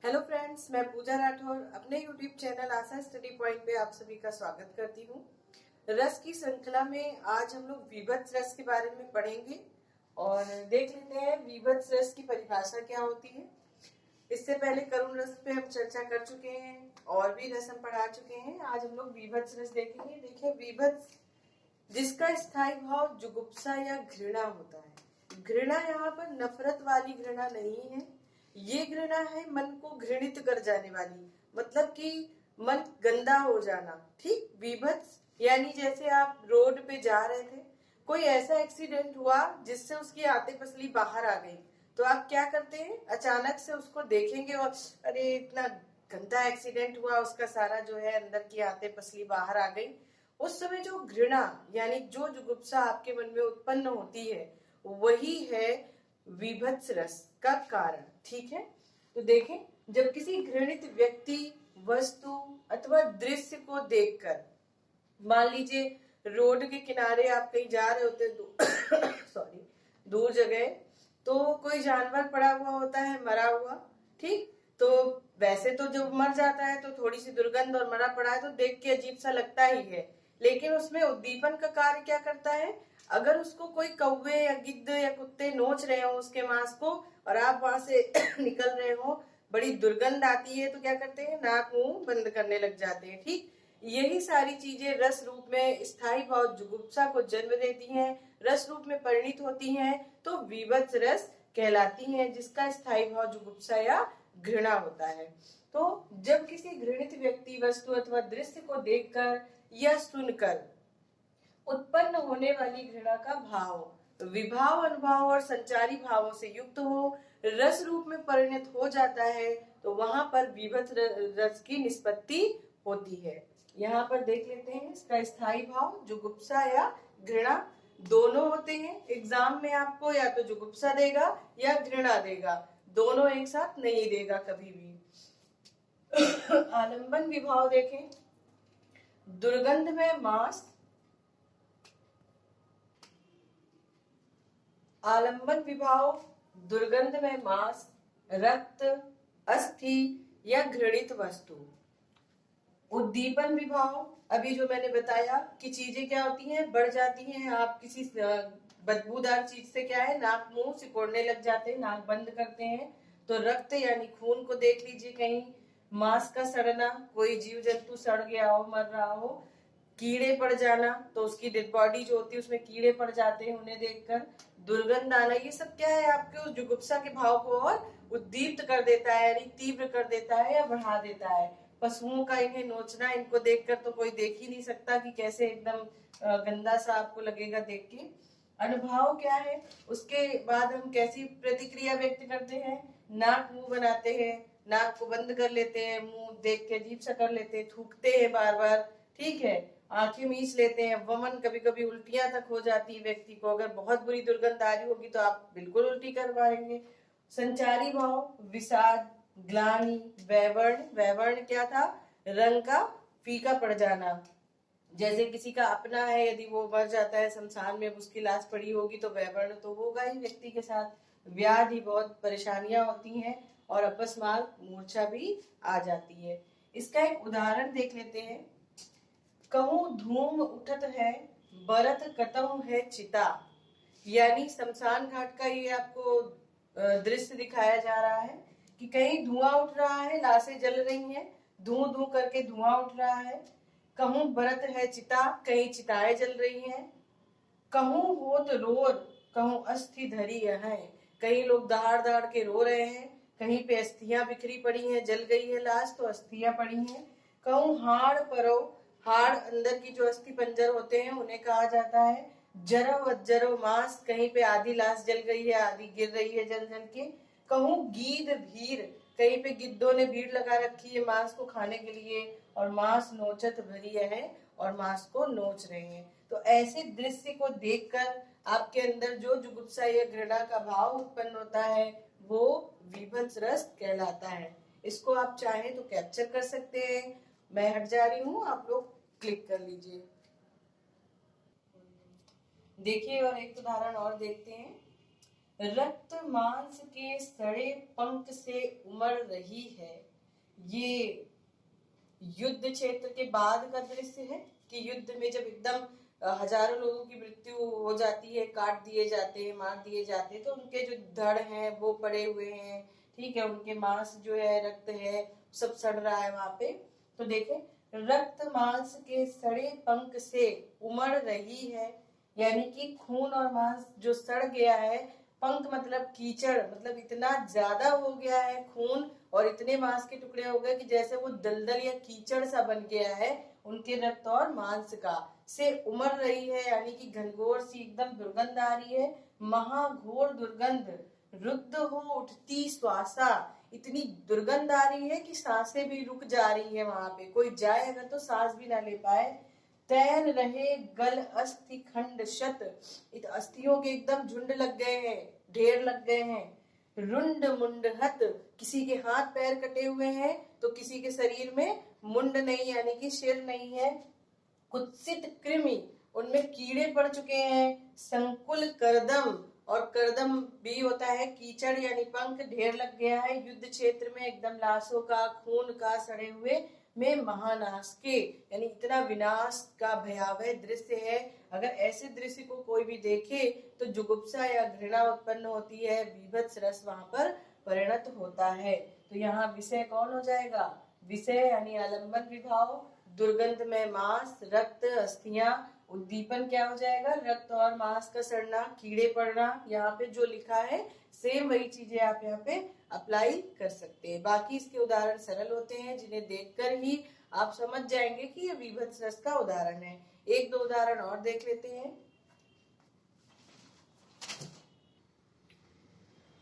Hello friends, मैं पूजा राठौर अपने YouTube channel आशा study point पे आप सभी का स्वागत करती हूँ। रस की श्रृंखला में आज हम लोग विभत्स रस के बारे में पढ़ेंगे और देख लेते हैं विभत्स रस की परिभाषा क्या होती है। इससे पहले करुण रस पे हम चर्चा कर चुके हैं और भी रस हम पढ़ा चुके हैं। आज हम लोग विभत्स रस देखेंगे। देखिए, विभत्स जिसका स्थायी भाव जुगुप्सा या घृणा होता है। घृणा यहाँ पर नफरत वाली घृणा नहीं है, ये घृणा है मन को घृणित कर जाने वाली, मतलब कि मन गंदा हो जाना। ठीक, विभत्स यानी जैसे आप रोड पे जा रहे थे, कोई ऐसा एक्सीडेंट हुआ जिससे उसकी आते पसली बाहर आ गई, तो आप क्या करते हैं? अचानक से उसको देखेंगे और अरे इतना गंदा एक्सीडेंट हुआ, उसका सारा जो है अंदर की आते पसली बाहर आ गई। उस समय जो घृणा यानी जो जुगुप्सा आपके मन में उत्पन्न होती है, वही है विभत्स रस का कारण। ठीक है, तो देखें, जब किसी घृणित व्यक्ति, वस्तु अथवा दृश्य को देखकर, मान लीजिए रोड के किनारे आप कहीं जा रहे होते सॉरी दूर जगह, तो कोई जानवर पड़ा हुआ होता है, मरा हुआ। ठीक, तो वैसे तो जब मर जाता है तो थोड़ी सी दुर्गंध, और मरा पड़ा है तो देख के अजीब सा लगता ही है, लेकिन उसमें उद्दीपन का कार्य क्या करता है? अगर उसको कोई कौवे या गिद्ध या कुत्ते नोच रहे हो उसके मांस को, और आप वहां से निकल रहे हो, बड़ी दुर्गंध आती है, तो क्या करते हैं? नाक मुंह बंद करने लग जाते हैं। ठीक, यही सारी चीजें रस रूप में स्थायी भाव जुगुप्सा को जन्म देती हैं, रस रूप में परिणित होती हैं, तो विभत्स रस कहलाती हैं, जिसका स्थायी भाव जुगुप्सा या घृणा होता है। तो जब किसी घृणित व्यक्ति, वस्तु अथवा दृश्य को देखकर या सुनकर उत्पन्न होने वाली घृणा का भाव विभाव, अनुभाव और संचारी भावों से युक्त हो, रस रूप में परिणत हो जाता है, तो वहां पर विभत्स रस की निष्पत्ति होती है। यहाँ पर देख लेते हैं इसका स्थायी भाव जुगुप्सा या घृणा दोनों होते हैं। एग्जाम में आपको या तो जुगुप्सा देगा या घृणा देगा, दोनों एक साथ नहीं देगा कभी भी। आलंबन विभाव देखें, दुर्गंध में मांस, आलंबन विभाव दुर्गंध में मांस, रक्त, अस्थि या घृणित वस्तु। उद्दीपन विभाव, अभी जो मैंने बताया कि चीजें क्या होती हैं, बढ़ जाती हैं। आप किसी बदबूदार चीज से क्या है, नाक मुंह सिकोड़ने लग जाते हैं, नाक बंद करते हैं, तो रक्त यानी खून को देख लीजिए, कहीं मांस का सड़ना, कोई जीव जंतु सड़ गया हो, मर रहा हो, कीड़े पड़ जाना, तो उसकी डेड बॉडी जो होती है उसमें कीड़े पड़ जाते हैं, उन्हें देखकर दुर्गंध आना, ये सब क्या है? आपके उस जुगुप्सा के भाव को और उद्दीप्त कर देता है, यानी तीव्र कर देता है या बढ़ा देता है। पशुओं का इन्हें नोचना, इनको देखकर तो कोई देख ही नहीं सकता कि कैसे एकदम गंदा सा आपको लगेगा देख के। अनुभाव क्या है? उसके बाद हम कैसी प्रतिक्रिया व्यक्त करते हैं? नाक मुंह बनाते हैं, नाक को बंद कर लेते हैं, मुंह देख के अजीब सा कर लेते हैं, थूकते हैं बार बार। ठीक है, आंखें मीच लेते हैं, वमन, कभी कभी उल्टियां तक हो जाती है व्यक्ति को। अगर बहुत बुरी दुर्गंध आ रही होगी तो आप बिल्कुल उल्टी कर पाएंगे। संचारी भाव विषाद, ग्लानि, वैवर्ण। वैवर्ण क्या था? रंग का फीका पड़ जाना। जैसे किसी का अपना है, यदि वो मर जाता है, शमशान में उसकी लाश पड़ी होगी, तो वैवर्ण तो होगा ही व्यक्ति के साथ। व्याधि, बहुत परेशानियां होती हैं, और अकस्मात मूर्छा भी आ जाती है। इसका एक उदाहरण देख लेते हैं। कहूं धूम उठत है, बरत कतहु है चिता। यानी शमशान घाट का ये आपको दृश्य दिखाया जा रहा है कि कहीं धुआं उठ रहा है, लाशें जल रही हैं, धू धू करके धुआं उठ रहा है। कहूं बरत है चिता, कहीं चिताएं जल रही हैं। कहूं होत रोर, कहूं अस्थि धरी है, कहीं लोग दहाड़ दहाड़ के रो रहे हैं, कहीं पे अस्थियां बिखरी पड़ी हैं, जल गई है लाश तो अस्थियां पड़ी हैं। कहूं हाड़ परो, हाड़ अंदर की जो अस्थि पंजर होते हैं उन्हें कहा जाता है। जरव अज्जरो मांस, कहीं पे आधी लाश जल गई है, आधी गिर रही है जल जल के। कहूं गीद भीर, कहीं पे गिद्धों ने भीड़ लगा रखी है मांस को खाने के लिए, और मांस नोचत भरी है, और मांस को नोच रहे हैं। तो ऐसे दृश्य को देखकर आपके अंदर जो जुगुप्सा या घृणा का भाव उत्पन्न होता है, वो विभत्स रस कहलाता है। इसको आप चाहें तो कैप्चर कर सकते हैं। मैं हट जा रही हूँ, आप लोग क्लिक कर लीजिए। देखिए, और एक उदाहरण और देखते हैं। रक्त मांस के सड़े पंख से उमड़ रही है। ये युद्ध क्षेत्र के बाद का दृश्य है कि युद्ध में जब एकदम हजारों लोगों की मृत्यु हो जाती है, काट दिए जाते हैं, मार दिए जाते हैं, तो उनके जो धड़ हैं वो पड़े हुए हैं, ठीक है, उनके मांस जो है, रक्त है, सब सड़ रहा है वहां पे। तो देखें, रक्त मांस के सड़े पंख से उमड़ रही है, यानी कि खून और मांस जो सड़ गया है, पंख मतलब कीचड़, मतलब इतना ज्यादा हो गया है खून और इतने मांस के टुकड़े हो गए कि जैसे वो दलदल या कीचड़ सा बन गया है उनके रक्त और मांस का, से उमड़ रही है, यानी कि घनघोर सी एकदम दुर्गंध आ रही है, महाघोर दुर्गंध, रुद्ध हो उठती श्वासा, इतनी दुर्गंध आ रही है कि सांसें भी रुक जा रही है, वहां पे कोई जाए अगर तो सांस भी ना ले पाए। तैर रहे गल अस्थि खंड शत, इत अस्थियों के एकदम झुंड लग गए हैं, ढेर लग गए हैं। रुंड मुंड हत, किसी के हाथ पैर कटे हुए हैं तो किसी के शरीर में मुंड नहीं, यानी कि सिर नहीं है। कुत्सित कृमि, उनमें कीड़े पड़ चुके हैं। संकुल करदम, और करदम भी होता है कीचड़ यानी पंख, ढेर लग गया है युद्ध क्षेत्र में एकदम लाशों का, खून का, सड़े हुए में महानाश के, यानी इतना विनाश का भयावह दृश्य है। अगर ऐसे दृश्य को कोई भी देखे तो जुगुप्सा या घृणा उत्पन्न होती है, बीभत्स रस वहां पर परिणत होता है। तो यहाँ विषय कौन हो जाएगा? विषय यानी आलंबन विभाव, दुर्गंध में मांस, रक्त, अस्थियां, उद्दीपन क्या हो जाएगा? रक्त और मांस का सड़ना, कीड़े पड़ना। यहाँ पे जो लिखा है सेम वही चीजें आप यहाँ पे अप्लाई कर सकते हैं। बाकी इसके उदाहरण सरल होते हैं जिन्हें देखकर ही आप समझ जाएंगे कि ये विभत्स रस का उदाहरण है। एक दो उदाहरण और देख लेते हैं।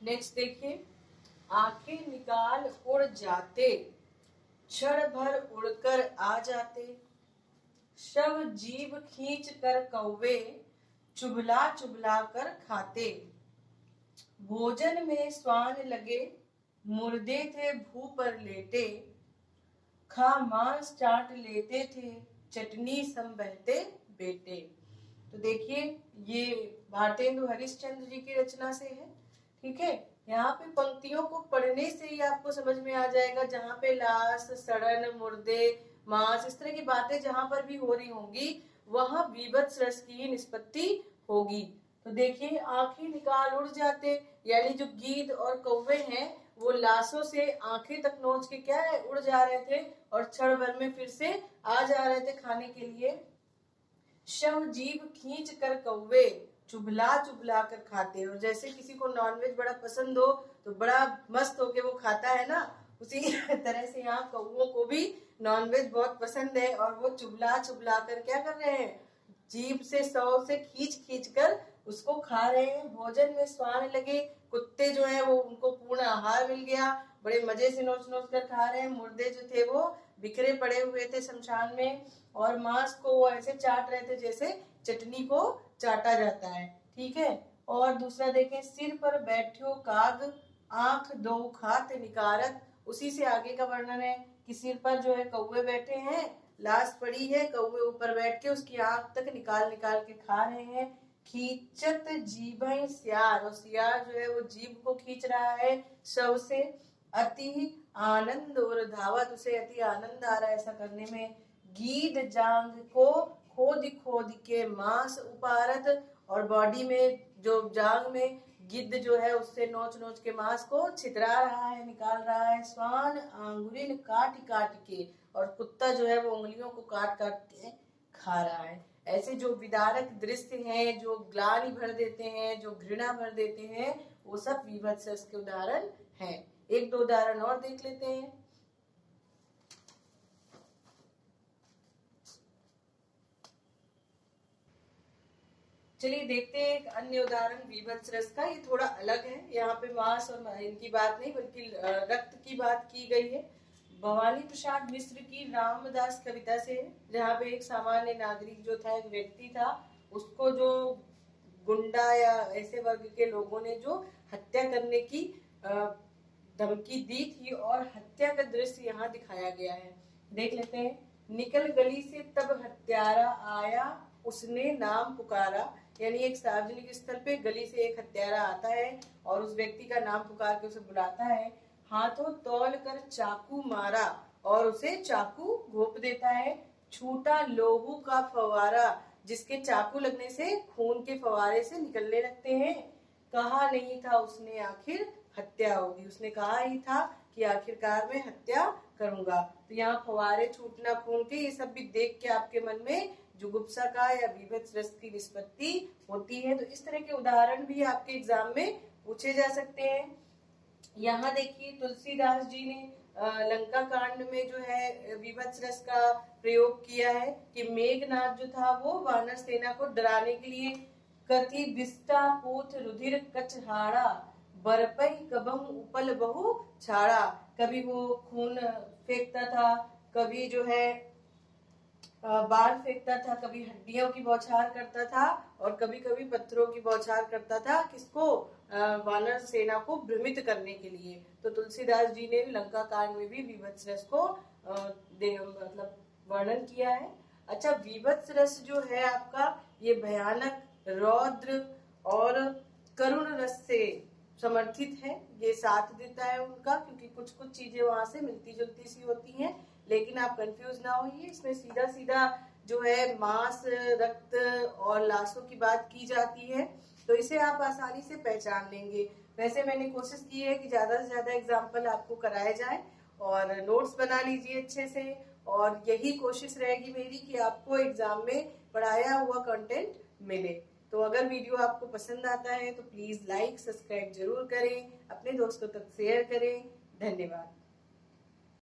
नेक्स्ट देखिए, आंखें निकाल उड़ जाते, क्षण भर उड़कर आ जाते, शव जीभ खींच कर कौवे, चुभला चुभला कर खाते, भोजन में स्वान लगे, मुर्दे थे भू पर लेटे, खा मांस चाट लेते थे, चटनी सम बहते बेटे। तो देखिए, ये भारतेंदु हरिश्चंद्र जी की रचना से है, ठीक है। यहाँ पे पंक्तियों को पढ़ने से ही आपको समझ में आ जाएगा, जहाँ पे लाश, सड़न, मुर्दे, मांस, इस तरह की बातें जहां पर भी हो रही होंगी वहां विभत्स रस की निष्पत्ति होगी। तो देखिए, आंखें निकाल उड़ जाते, यानी जो गीद और कौवे हैं वो लाशों से आंखें तक नोच के क्या है, उड़ जा रहे थे और क्षण भर में फिर से आ जा रहे थे खाने के लिए। शव जीभ खींच कर कौवे, चुभला चुभला कर खाते। और जैसे किसी को नॉनवेज बड़ा पसंद हो तो बड़ा मस्त होके वो खाता है ना, उसी तरह से यहाँ कौवों को भी नॉनवेज बहुत पसंद है और वो चुभला चुभला कर क्या कर रहे हैं, जीभ से सौ से खींच खींच कर उसको खा रहे हैं। भोजन में स्वान लगे, कुत्ते जो है वो उनको पूर्ण आहार मिल गया, बड़े मजे से नोच नोच कर खा रहे हैं। मुर्दे जो थे वो बिखरे पड़े हुए थे शमशान में, और मांस को वो ऐसे चाट रहे थे जैसे चटनी को चाटा जाता है, ठीक है। और दूसरा देखें, सिर पर बैठो काग, आंख दो खात निकारत, उसी से आगे का वर्णन है कि सिर पर जो है कौवे बैठे हैं, लाश पड़ी है, कौवे ऊपर बैठ के उसकी आंख तक निकाल निकाल के खा रहे हैं। खींचत जीभ सियार, और सियार जो है वो जीभ को खींच रहा है शव से। अति आनंद और धावत, उसे अति आनंद आ रहा है ऐसा करने में। गीद जांग को खोद खोद के मांस उपारत, और बॉडी में जो जांग में गिद्ध जो है उससे नोच नोच के मांस को छितरा रहा है, निकाल रहा है। स्वान आंगुरिन काट काट के, और कुत्ता जो है वो उंगलियों को काट काट के खा रहा है। ऐसे जो विदारक दृश्य हैं, जो ग्लानि भर देते हैं, जो घृणा भर देते हैं, वो सब विभत्स रस के उदाहरण हैं। एक दो उदाहरण और देख लेते हैं। चलिए देखते हैं एक अन्य उदाहरण विभत्स रस का। ये थोड़ा अलग है, यहाँ पे मांस और इनकी बात नहीं बल्कि रक्त की बात की गई है। भवानी प्रसाद मिश्र की रामदास कविता से, जहाँ पे एक सामान्य नागरिक जो था, एक व्यक्ति था, उसको जो गुंडा या ऐसे वर्ग के लोगों ने जो हत्या करने की धमकी दी थी, और हत्या का दृश्य यहाँ दिखाया गया है। देख लेते हैं। निकल गली से तब हत्यारा आया, उसने नाम पुकारा, यानी एक सार्वजनिक स्थल पे गली से एक हत्यारा आता है और उस व्यक्ति का नाम पुकार के उसे बुलाता है। हाथों तौल कर चाकू मारा और उसे चाकू घोंप देता है। छूटा लोहू का फवारा, जिसके चाकू लगने से खून के फवारे से निकलने लगते हैं। कहा नहीं था उसने आखिर हत्या होगी, उसने कहा ही था कि आखिरकार मैं हत्या करूंगा। तो यहाँ फवारे, छूटना खून के, ये सब भी देख के आपके मन में जुगुप्सा का या बीभत्स रस की निष्पत्ति होती है। तो इस तरह के उदाहरण भी आपके एग्जाम में पूछे जा सकते हैं। यहाँ देखिए तुलसीदास जी ने लंका कांड में जो है विभत्स रस का प्रयोग किया है कि मेघनाथ जो था वो वानर सेना को डराने के लिए कथि विष्टा पूत रुधिर कचहाड़ा बरपई कबहु उपल बहु छाड़ा, कभी वो खून फेंकता था, कभी जो है बाल फेंकता था, कभी हड्डियों की बौछार करता था और कभी कभी पत्थरों की बौछार करता था। किसको? वानर सेना को भ्रमित करने के लिए। तो तुलसीदास जी ने लंका कांड में भी वीभत्स रस को मतलब वर्णन किया है। अच्छा, वीभत्स रस जो है आपका, ये भयानक, रौद्र और करुण रस से समर्थित है। ये साथ देता है उनका, क्योंकि कुछ कुछ चीजें वहां से मिलती जुलती सी होती हैं, लेकिन आप कंफ्यूज ना होइए, इसमें सीधा सीधा जो है मांस, रक्त और लाशों की बात की जाती है, तो इसे आप आसानी से पहचान लेंगे। वैसे मैंने कोशिश की है कि ज्यादा से ज्यादा एग्जाम्पल आपको कराए जाए और नोट्स बना लीजिए अच्छे से, और यही कोशिश रहेगी मेरी कि आपको एग्जाम में पढ़ाया हुआ कंटेंट मिले। तो अगर वीडियो आपको पसंद आता है तो प्लीज लाइक सब्सक्राइब जरूर करें, अपने दोस्तों तक शेयर करें। धन्यवाद।